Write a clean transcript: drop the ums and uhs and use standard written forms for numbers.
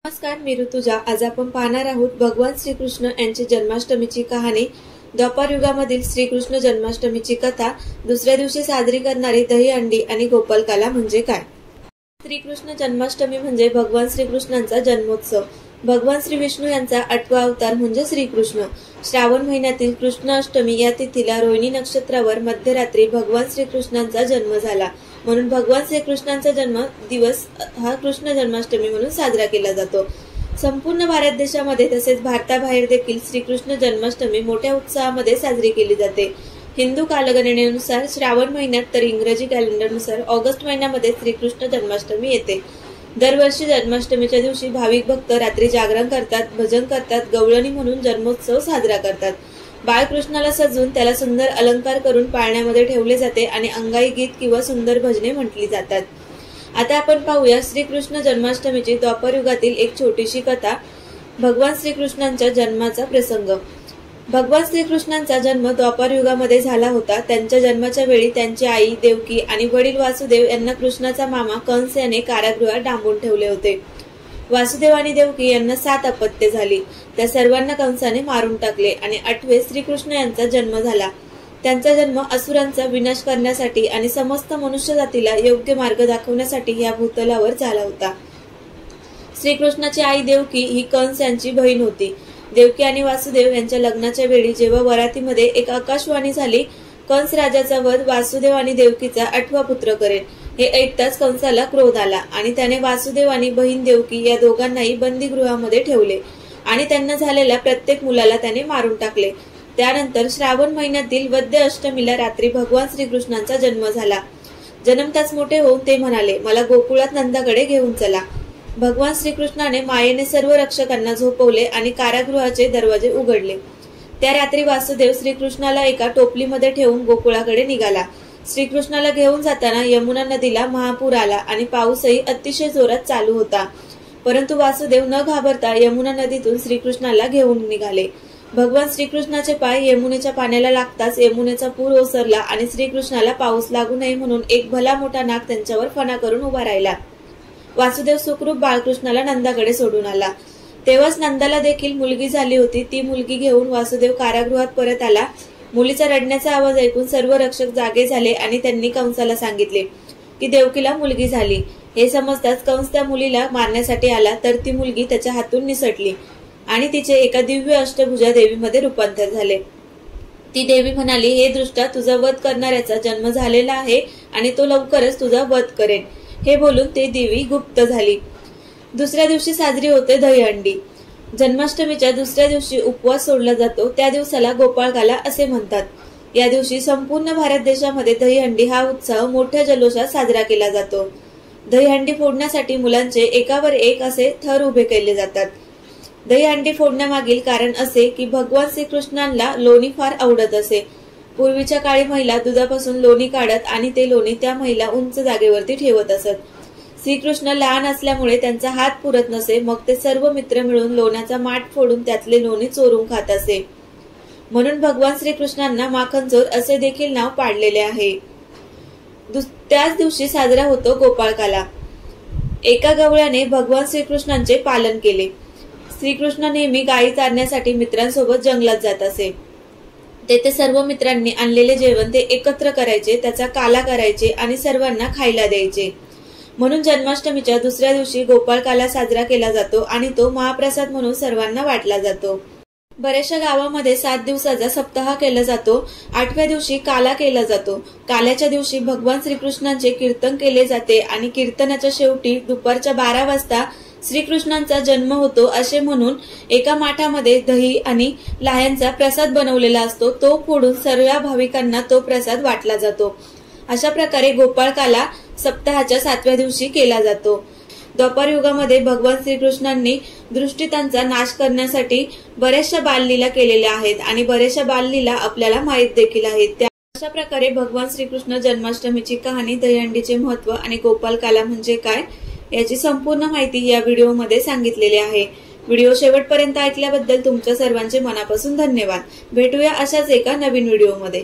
नमस्कार, मी ऋतुजा। आज आपण पाहणार आहोत भगवान श्रीकृष्ण यांची जन्माष्टमीची कहाणी। द्वापर युगामधील श्रीकृष्ण जन्माष्टमीची कथा। दुसऱ्या दिवशी साजरी करणारी दहीहंडी आणि गोपालकाला म्हणजे काय? श्रीकृष्ण जन्माष्टमी म्हणजे भगवान श्रीकृष्णांचा जन्मोत्सव। भगवान श्री विष्णू यांचा 8वा अवतार म्हणजे श्रीकृष्ण। श्रावण महिन्यातील कृष्ण अष्टमी या तिथीला रोहिणी नक्षत्रावर मध्यरात्री भगवान श्रीकृष्णांचा जन्म झाला, म्हणून भगवान श्रीकृष्णांचा जन्म दिवस हा कृष्ण जन्माष्टमी म्हणून साजरा केला जातो। संपूर्ण भारत देशामध्ये तसेच भारताबाहेर देखील श्रीकृष्ण जन्माष्टमी मोठ्या उत्साहामध्ये साजरी केली जाते। हिंदू कालगणनेनुसार श्रावण महिन्यात तर इंग्रजी कॅलेंडरनुसार ऑगस्ट महिन्यामध्ये श्रीकृष्ण जन्माष्टमी येते। दरवर्षी जन्माष्टमीच्या दिवशी भाविक भक्त रात्री जागरण करतात, भजन करतात, गवळणी म्हणून जन्मोत्सव साजरा करतात। बाळकृष्णाला सजवून त्याला सुंदर अलंकार करून पाळण्यामध्ये ठेवले जाते आणि अंगाई गीत किंवा सुंदर भजने म्हटली जातात। आता आपण पाहूया श्रीकृष्ण जन्माष्टमीची द्वापर युगातील एक छोटीशी कथा। भगवान श्रीकृष्णांच्या जन्माचा प्रसंग। भगवान श्रीकृष्णांचा जन्म द्वापर युगामध्ये झाला होता। त्यांच्या जन्माच्या वेळी त्यांची आई देवकी आणि वडील वासुदेव यांना कृष्णाचा मामा कंस याने कारागृहात डांबून ठेवले होते। वासुदेव आणि देवकी यांना 7 अपत्ये झाली। त्या सर्वांना कंसाने मारून टाकले आणि 8वे श्रीकृष्ण यांचा जन्म झाला। त्यांचा जन्म असुरांचा विनाश करण्यासाठी आणि समस्त मनुष्य जातीला योग्य मार्ग दाखवण्यासाठी या भूतलावर झाला होता। श्रीकृष्णाची आई देवकी ही कंस यांची बहीण होती। देवकी आणि वासुदेव यांच्या लग्नाच्या वेळी जेव्हा वरातीमध्ये एक आकाशवाणी झाली, कंस राजाचा वध वासुदेव आणि देवकीचा 8वा पुत्र करेल, हे ऐकताच कंसाला क्रोध आला आणि त्याने वासुदेव आणि बहीण देवकी या दोघांनाही बंदीगृहामध्ये ठेवले आणि त्यांना झालेल्या प्रत्येक मुलाला त्याने मारून टाकले। त्यानंतर श्रावण महिन्यातील वद्य अष्टमीला रात्री भगवान श्रीकृष्णांचा जन्म झाला। जन्मताच मोठे होऊन ते म्हणाले, मला गोकुळात नंदाकडे घेऊन चला। भगवान श्रीकृष्णाने मायेने सर्व रक्षकांना झोपवले आणि कारागृहाचे दरवाजे उघडले। त्या रात्री वासुदेव श्रीकृष्णाला एका टोपलीमध्ये ठेवून गोकुळाकडे निघाला। श्रीकृष्णाला घेऊन जाताना यमुना नदीला महापूर आला आणि पाऊसही अतिशय जोरात चालू होता, परंतु वासुदेव न घाबरता यमुना नदीतून श्रीकृष्णाला घेऊन निघाले। भगवान श्रीकृष्णाचे पाय यमुनेच्या पाण्याला लागताच यमुनेचा पूर ओसरला आणि श्रीकृष्णाला पाऊस लागू नये म्हणून एक भला मोठा नाग त्यांच्यावर फणा करून उभा राहिला। वासुदेव सुखरूप बाळकृष्णाला नंदाकडे सोडून आला। तेव्हाच नंदाला देखील मुलगी झाली होती। ती मुलगी घेऊन वासुदेव कारागृहात परत आला। मुलीचा रडण्याचा आवाज ऐकून सर्व रक्षक जागे झाले आणि त्यांनी कंसाला सांगितले की देवकीला मुलगी झाली। हे समजताच कंस त्या मुलीला मारण्यासाठी आला, तर ती मुलगी त्याच्या हातून निसटली आणि तिचे एका दिव्य अष्टभुजा देवीमध्ये रूपांतर झाले। ती देवी म्हणाली, हे दृष्टा, तुझा वध करणाऱ्याचा जन्म झालेला आहे आणि तो लवकरच तुझा वध करेन। हे बोलून ते देवी गुप्त झाली। दुसऱ्या दिवशी साजरी होते दहीहंडी। जन्माष्टमीच्या दुसऱ्या दिवशी उपवास सोडला जातो। त्या दिवसाला गोपाळकाला असे म्हणतात। या दिवशी संपूर्ण भारत देशामध्ये दहीहंडी हा उत्सव मोठ्या जल्लोषात साजरा केला जातो। दहीहंडी फोडण्यासाठी मुलांचे एकावर एक असे थर उभे केले जातात। दहीहंडी फोडण्यामागील कारण असे की भगवान श्रीकृष्णांना लोणी फार आवडत असे। पूर्वीच्या काळी महिला दुधापासून लोणी काढत आणि ते लोणी त्या महिला उंच जागेवरती ठेवत असत। श्रीकृष्ण लहान असल्यामुळे त्यांचा हात पुरत नसे, मग ते सर्व मित्र मिळून लोण्याचा माठ फोडून त्यातले लोणी चोरून खात असे, म्हणून भगवान श्रीकृष्णांना माखनचोर असे देखील नाव पाडलेले आहे। त्याच दिवशी साजरा होतो गोपाळकाला। एका गवळ्याने भगवान श्रीकृष्णांचे पालन केले। श्रीकृष्ण नेहमी गायी चारण्यासाठी मित्रांसोबत जंगलात जात असे। तेथे सर्व मित्रांनी आणलेले जेवण ते एकत्र करायचे, त्याचा काला करायचे आणि सर्वांना खायला द्यायचे, म्हणून जन्माष्टमीच्या दुसऱ्या दिवशी गोपाळकाला साजरा केला जातो आणि तो महाप्रसाद म्हणून सर्वांना वाटला जातो। बऱ्याचशा गावामध्ये 7 दिवसाचा सप्ताह केला जातो। 8व्या दिवशी काला केला जातो। काल्याच्या दिवशी भगवान श्रीकृष्णांचे कीर्तन केले जाते आणि कीर्तनाच्या शेवटी दुपारच्या 12 वाजता श्रीकृष्णांचा जन्म होतो असे म्हणून एका माठामध्ये दही आणि लाह्यांचा प्रसाद बनवलेला असतो। तो फोडून सर्व भाविकांना तो प्रसाद वाटला जातो। अशा प्रकारे गोपाळकाला सप्ताहाच्या 7व्या दिवशी केला जातो। द्वापर युगामध्ये भगवान श्रीकृष्णांनी दृष्टितांचा नाश करण्यासाठी बऱ्याचशा बाललीला केलेल्या आहेत आणि बऱ्याचशा बाललीला आपल्याला माहित देखील आहेत। अशा प्रकारे भगवान श्रीकृष्ण जन्माष्टमीची कहाणी, दहीहंडीचे महत्व आणि गोपाळकाला म्हणजे काय याची संपूर्ण माहिती या व्हिडिओमध्ये सांगितलेली आहे। व्हिडिओ शेवटपर्यंत ऐकल्याबद्दल तुमच्या सर्वांचे मनापासून धन्यवाद। भेटूया अशाच एका नवीन व्हिडिओमध्ये।